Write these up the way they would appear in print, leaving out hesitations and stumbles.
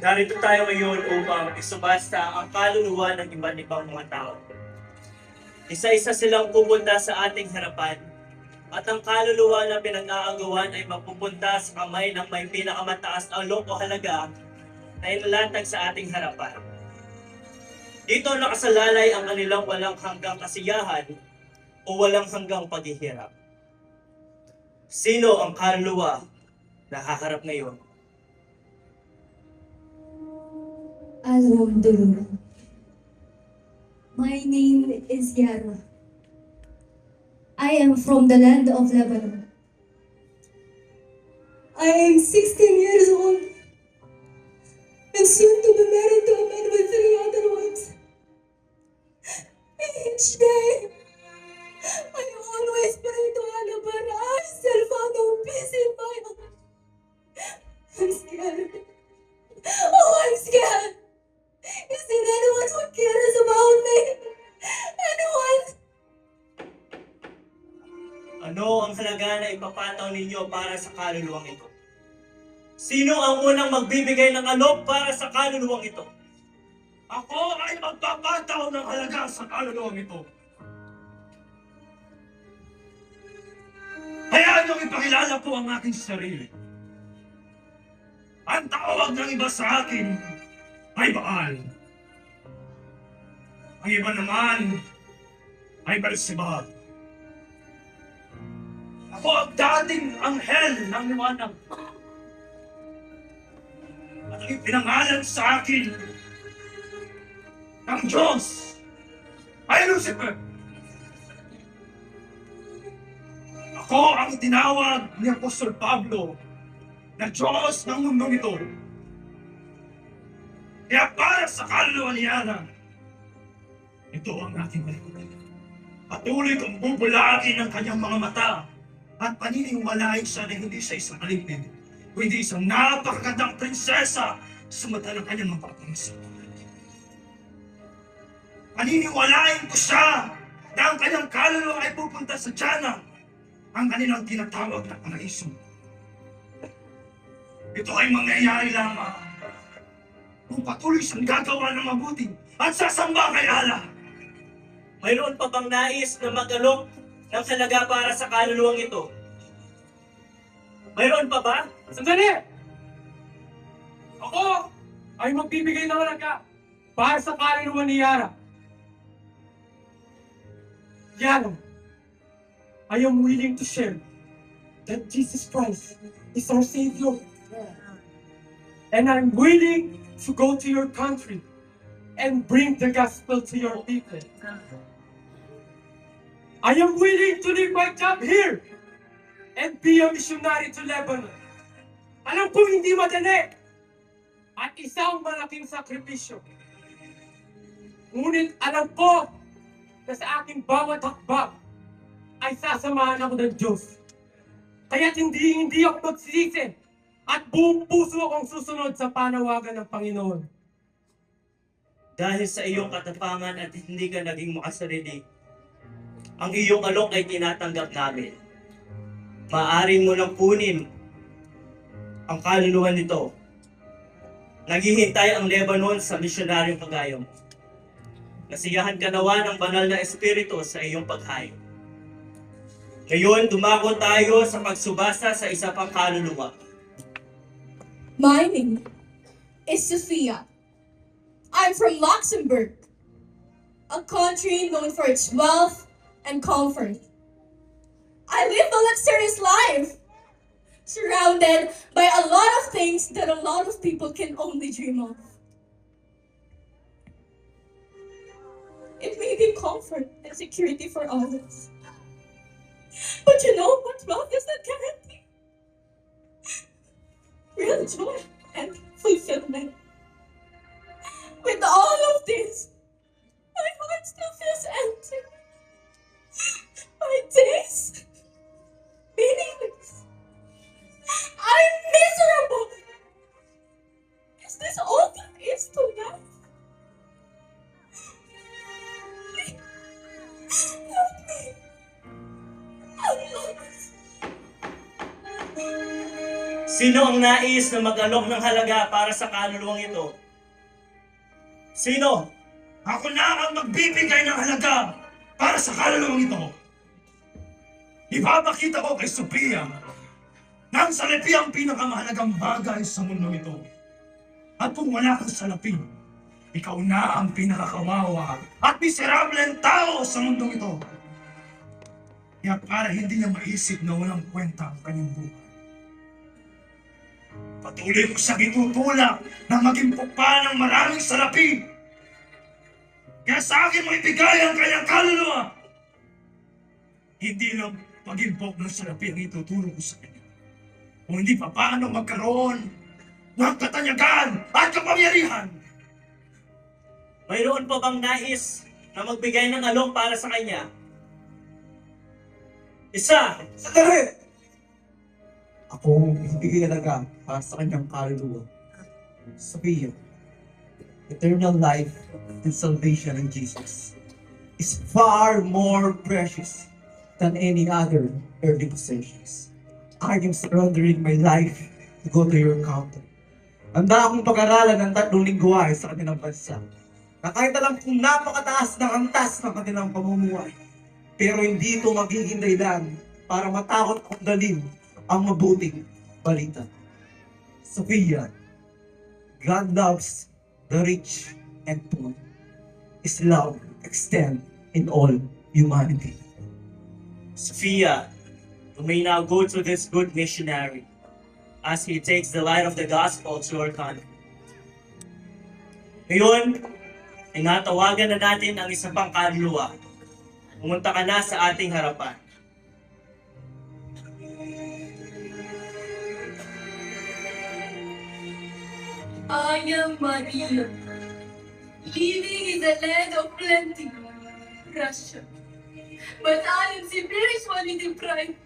Narito tayo ngayon upang isubasta ang kaluluwa ng iba't ibang mga tao. Isa-isa silang pupunta sa ating harapan at ang kaluluwa na pinag-aagawan ay mapupunta sa kamay ng may pinakamataas na alok o halaga na inalatag sa ating harapan. Dito nakasalalay ang kanilang walang hanggang kasiyahan o walang hanggang paghihirap. Sino ang kaluluwa na haharap ngayon? Alhamdulillah. My name is Yara. I am from the land of Lebanon. I am 16 years old and soon to be married to a man with 3 other wives. Each day, I always pray to Allah, but I still found no peace in my heart. I'm scared. Oh, I'm scared. Is there anyone who cares about me? Anyone? Ano ang halaga na ipapataw ninyo para sa kaluluwang ito? Sino ang unang magbibigay ng alok para sa kaluluwang ito? Ako ay magpapataw ng halaga sa kaluluwang ito. Hayaan niyong ipakilala po ang aking sarili. Ang tawag ng iba sa akin ay Baal. Ang iba naman ay Beelzebub. Ako ang dating anghel ng liwanag. At ang ipinangalan sa akin ng Diyos ay Lucifer. Ako ang tinawag ni Apostol Pablo na Diyos ng mundong ito. Kaya para sa kaluluwa ni Ana, ito ang aking malikutan. Patuloy kong bubulagin ang kanyang mga mata at paniniwalain siya na hindi siya isang alipin, kundi isang napakagandang prinsesa sa mata ng kanyang mga kapangsa. Paniniwalain ko siya na ang kanyang kaluluwa ay pupunta sa Diana, ang kanilang tinatawag na paraiso. Ito ay mangyayari lamang kung patuloy siyang gagawa ng mabuti at sasamba kay Allah. Mayroon pa bang nais na mag-alok ng halaga para sa kaluluwang ito? Mayroon pa ba? Sandali! Ako ay magbibigay ng halaga para sa kaluluwa ni Yara. Yara, I am willing to share that Jesus Christ is our Savior. And I'm willing to go to your country and bring the gospel to your people. I am willing to leave my job here and be a missionary to Lebanon. Alam ko hindi madali at isang malaking sakripisyo. Ngunit alam ko na sa aking bawat hakbang ay sasamahan ako ng Diyos. Kaya't hindi ako magsisisi at buong puso akong susunod sa panawagan ng Panginoon. Dahil sa iyong katapangan at hindi ka naging makasarili, ang iyong alok ay tinatanggap namin. Maaring mo nang kunin ang kaluluwa nito. Naghihintay ang Lebanon sa misyonaryong kagaya mo. Nasiyahan ka nawa ng banal na espiritu sa iyong paghayo. Ngayon, dumako tayo sa pagsubasa sa isa pang kaluluwa. My name is Sophia. I'm from Luxembourg, a country known for its wealth and comfort. I live a luxurious life, surrounded by a lot of things that a lot of people can only dream of. It may be comfort and security for others. But you know what wealth is not guarantee? Real joy and fulfillment. With all of this, my heart still feels empty. My days, meaningless. I'm miserable. Is this all there is to life? Help me. ส Sino ang nais na mag-alok ng halaga para sa kaluluwang ito? Sino? Ako na ang magbibigay ng halaga para sa kaluluwang ito. Ipapakita ko kay Sophia na ang salapi ang pinakamahalagang bagay sa mundo ito. At kung wala kang salapi, ikaw na ang pinakakawawa at miserableng tao sa mundo ito. Kaya para hindi niya maisip na walang kwenta ang kanyang buhay, patuloy ko siya itutulak na maging pukpa ng maraming salapi. Kaya sa akin mo ibigay ang kanyang kaluluwa. Hindi lang pag-impok ng salapi ang itutulong ko sa kanya. Kung hindi pa paano magkaroon ng katanyagan at kapangyarihan. Mayroon pa bang nais na magbigay ng alok para sa kanya? Isa! Sandali! Ako ibigay halaga para sa kanyang kaluluwa. Sophia, eternal life and salvation in Jesus is far more precious than any other earthly possessions. I am surrendering my life to go to your counter. Handa akong pag-aralan ng 3 lingwahe sa kanilang bansa. Na kahit alam kong napakataas ng antas ng kanilang pamumuhay, pero hindi ito magiging dahilan para matakot kong dalhin ang mabuting balita. Sophia, God loves the rich and poor. His love extends in all humanity. Sophia, you may now go to this good missionary as he takes the light of the gospel to our country. Ngayon, tinatawagan na natin ang isa pang kaluluwa. Pumunta ka na sa ating harapan. I am Maria, living in the land of plenty, Russia. But I am spiritually deprived.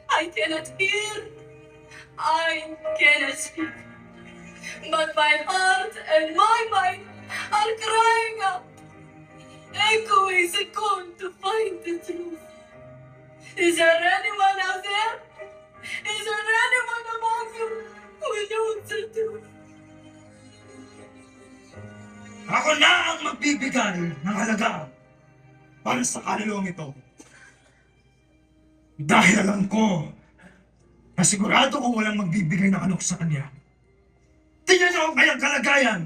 I cannot hear, I cannot speak. But my heart and my mind are crying out, echoing the call to find the truth. Is there anyone out there? Is there anyone among you who knows the truth? Ako na ang magbibigay ng halaga para sa kaluluwang ito. Dahil alam ko na sigurado kung walang magbibigay ng alok sa kanya. Tingnan niyo ang kanyang kalagayan.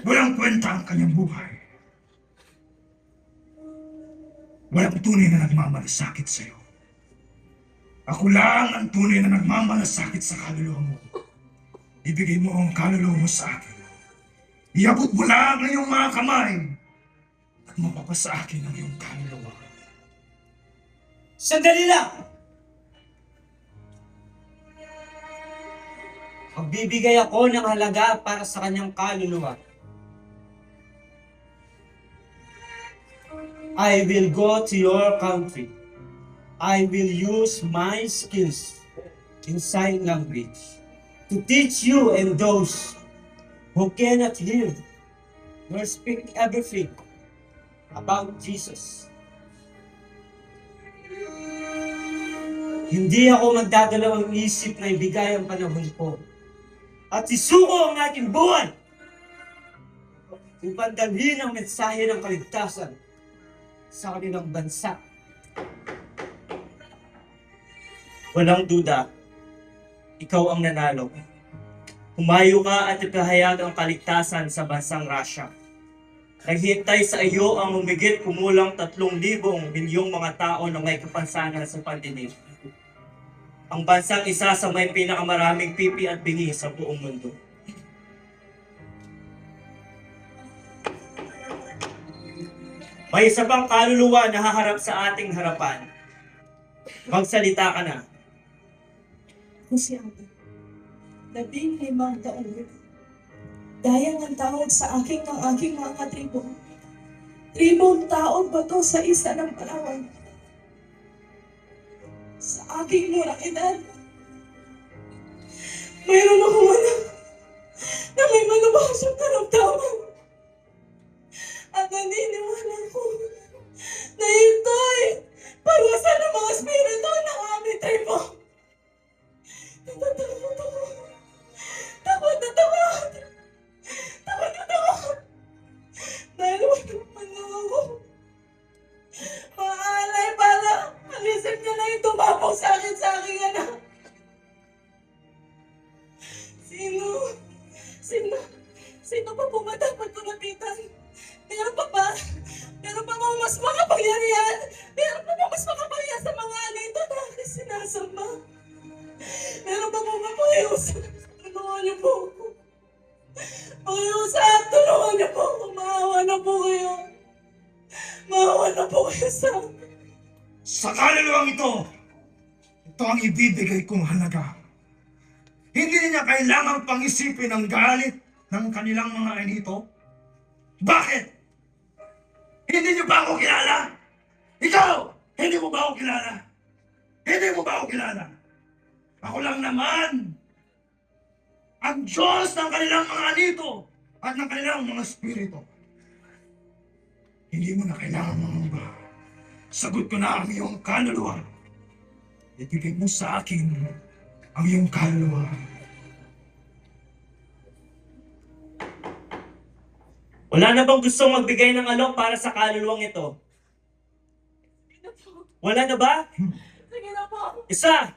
Walang kwenta ang kanyang buhay. Walang tunay na nagmamalasakit sa iyo. Ako lang ang tunay na nagmamalasakit sa kaluluwa mo. Ibigay mo ang kaluluwa mo sa akin. Iabot mo lang ang iyong mga kamay at mapapasa akin ang iyong kaluluwa. Sandali lang! Magbibigay ako ng halaga para sa kanyang kaluluwa. I will go to your country. I will use my skills in sign language to teach you and those who cannot hear nor speak everything about Jesus. Hindi ako magdadalawang isip na ibigay ang panahon ko at isuko ang aking buwan upang dalhin ang mensahe ng kaligtasan sa kanilang bansa. Walang duda, ikaw ang nanalo. Humayo ka at ipahayag ang kaligtasan sa bansang Russia. Naghihintay sa iyo ang humigit kumulang 3,000 milyong mga tao na may kapansanan sa pandinig. Ang bansang isa sa may pinakamaraming pipi at bingi sa buong mundo. May isa pang kaluluwa na haharap sa ating harapan. Magsalita ka na. Ako si Abby. 15 taon. Dayang ang tawag sa akin ng aking mga tribo. Tribong tawag ba to sa isa ng Palawan? Sa aking murang edad, mayroon akong anak na may malubhasang karamdaman. At naniniwala ko na ito'y parusa ng mga espiritu ng aming tribo. na yung tumapong sa aking anak. Sino pa po ba dapat ko lapitan? Meron pa ba mas makapangyarihan? Meron pa ba mas makapangyarihan sa mga anito na aking sinasamba? Meron pa po ba Panginoon? Tulungan niyo po ako. Panginoon, tulungan niyo po ako. Maawa na po kayo. Maawa na po kayo sa akin. Sa kaluluwang ito ang ibibigay kong halaga. Hindi niya kailangang pangisipin ang galit ng kanilang mga anito. Bakit? Hindi niyo ba ako kilala? Ikaw! Hindi mo ba ako kilala? Hindi mo ba ako kilala? Ako lang naman ang Diyos ng kanilang mga anito at ng kanilang mga spirito. Hindi mo na kailangan mangamba. Sagot ko na ang iyong kaluluwa. Ibigay mo sa akin ang iyong kaluluwa. Wala na bang gustong magbigay ng alok para sa kaluluwang ito? Wala na ba? Sige na po. Isa,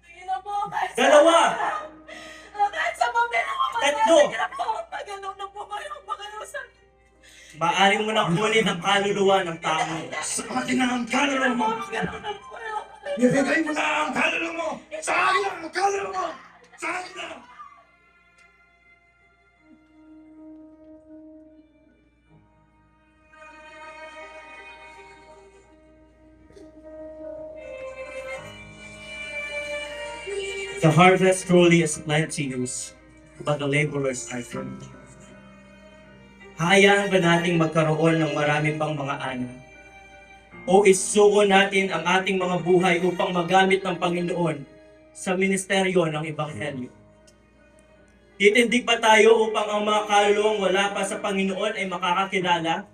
Sige na po. Kahit sa- dalawa, Kahit sa pamilya ko. Tatlo. Sige na po. Pagano'n na po kayo. Pagano'n. maaari mo na kunin ang kaluluwa ng tao. Sa akin na ang kaluluwa mo. Pagano'n na po kayo. Ibigay mo na ang kaluluwa mo. Sa akin na ang kaluluwa mo. Sa akin na. The harvest truly is plenteous, but the laborers are few. Hayaan ba nating magkaroon ng marami pang mga anak? O isuko natin ang ating mga buhay upang magamit ng Panginoon sa ministeryo ng Ebanghelyo? Titindig pa tayo upang ang mga kaluluwang wala pa sa Panginoon ay makakakilala?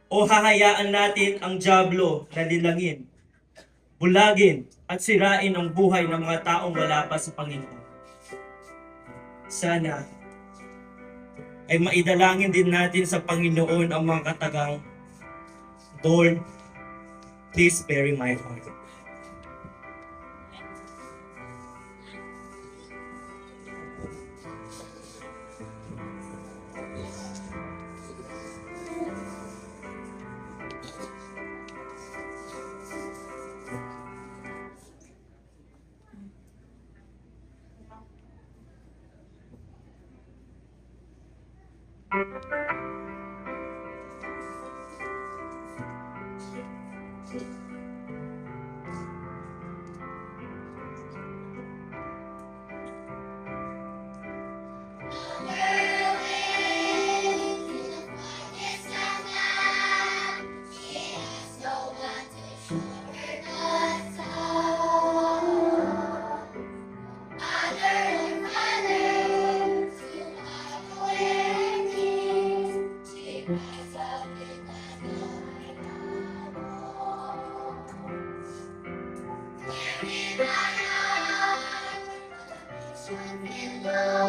O hahayaan natin ang dyablo na nilangin, bulagin at sirain ang buhay ng mga taong wala pa sa Panginoon? Sana ay maidalangin din natin sa Panginoon ang mga katagang, Lord, please spare my heart. Lord.